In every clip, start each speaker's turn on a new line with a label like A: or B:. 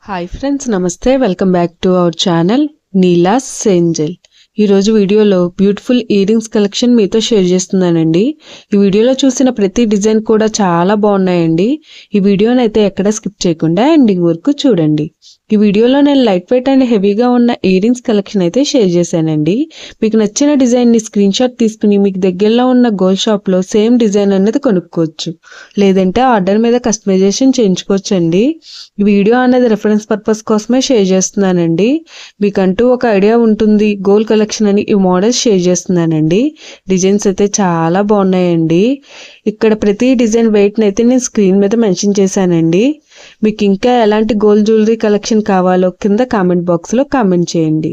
A: Hi friends, నమస్తే. Welcome back to our channel Neela's Angel. ఈరోజు వీడియోలో బ్యూటిఫుల్ ఇయర్ రింగ్స్ కలెక్షన్ మీతో షేర్ చేస్తున్నానండి. ఈ వీడియోలో చూసిన ప్రతి డిజైన్ కూడా చాలా బాగున్నాయండి. ఈ వీడియోని అయితే ఎక్కడ స్కిప్ చేయకుండా ఎండింగ్ వరకు చూడండి. ఈ వీడియోలో నేను లైట్ వెయిట్ అండ్ హెవీగా ఉన్న ఇయర్ రింగ్స్ కలెక్షన్ అయితే షేర్ చేశానండి. మీకు నచ్చిన డిజైన్ని స్క్రీన్ షాట్ తీసుకుని మీకు దగ్గరలో ఉన్న గోల్డ్ షాప్లో సేమ్ డిజైన్ అనేది కొనుక్కోవచ్చు, లేదంటే ఆర్డర్ మీద కస్టమైజేషన్ చేయించుకోవచ్చు అండి. ఈ వీడియో అనేది రెఫరెన్స్ పర్పస్ కోసమే షేర్ చేస్తున్నానండి. మీకంటూ ఒక ఐడియా ఉంటుంది గోల్డ్ కలెక్షన్ అని ఈ మోడల్స్ షేర్ చేస్తున్నానండి. డిజైన్స్ అయితే చాలా బాగున్నాయండి. ఇక్కడ ప్రతి డిజైన్ వెయిట్ని అయితే నేను స్క్రీన్ మీద మెన్షన్ చేశానండి. మీకు ఇంకా ఎలాంటి గోల్డ్ జ్యువెలరీ కలెక్షన్ కావాలో కింద కామెంట్ బాక్స్లో కామెంట్ చేయండి.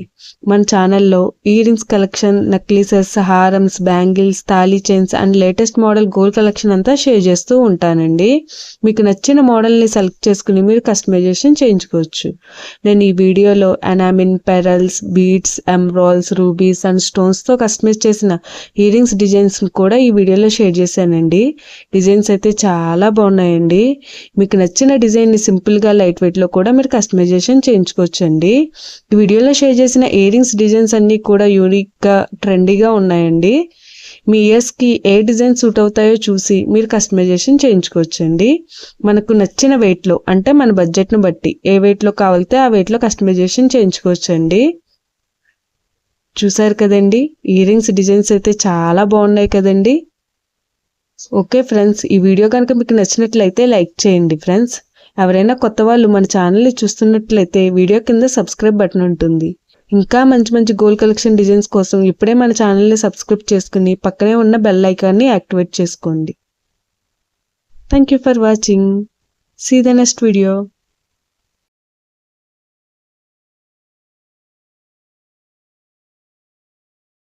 A: మన ఛానల్లో ఇయర్ రింగ్స్ కలెక్షన్, నెక్లెసెస్, హారమ్స్, బ్యాంగిల్స్, తాళీ chains and latest model gold collection అంతా షేర్ చేస్తూ ఉంటానండి. మీకు నచ్చిన మోడల్ని సెలెక్ట్ చేసుకుని మీరు కస్టమైజేషన్ చేయించుకోవచ్చు. నేను ఈ వీడియోలో enamel, pearls, beads, emeralds, rubies and స్టోన్స్తో కస్టమైజ్ చేసిన ఇయర్ రింగ్స్ డిజైన్స్ కూడా ఈ వీడియోలో షేర్ చేశానండి. డిజైన్స్ అయితే చాలా బాగున్నాయండి. మీకు నచ్చిన డిజైన్ని సింపుల్గా లైట్ వెయిట్లో కూడా మీరు కస్టమైజేషన్ చేయించుకోవచ్చండి. ఈ వీడియోలో షేర్ చేసిన ఇయర్ రింగ్స్ డిజైన్స్ అన్నీ కూడా యూనిక్గా, ట్రెండీగా ఉన్నాయండి. మీ ఇయర్స్కి ఏ డిజైన్ సూట్ అవుతాయో చూసి మీరు కస్టమైజేషన్ చేయించుకోవచ్చండి. మనకు నచ్చిన వెయిట్లో, అంటే మన బడ్జెట్ను బట్టి ఏ వెయిట్లో కావాలితే ఆ వెయిట్లో కస్టమైజేషన్ చేయించుకోవచ్చండి. చూసారు కదండి, ఇయర్ రింగ్స్ డిజైన్స్ అయితే చాలా బాగున్నాయి కదండి. ఓకే ఫ్రెండ్స్, ఈ వీడియో కనుక మీకు నచ్చినట్లయితే లైక్ చేయండి ఫ్రెండ్స్. ఎవరైనా కొత్త వాళ్ళు మన ఛానల్ని చూస్తున్నట్లయితే వీడియో కింద సబ్స్క్రైబ్ బటన్ ఉంటుంది. ఇంకా మంచి మంచి గోల్డ్ కలెక్షన్ డిజైన్స్ కోసం ఇప్పుడే మన ఛానల్ని సబ్స్క్రైబ్ చేసుకుని పక్కనే ఉన్న బెల్ ఐకాన్ని యాక్టివేట్ చేసుకోండి. Thank you for watching. See the next video.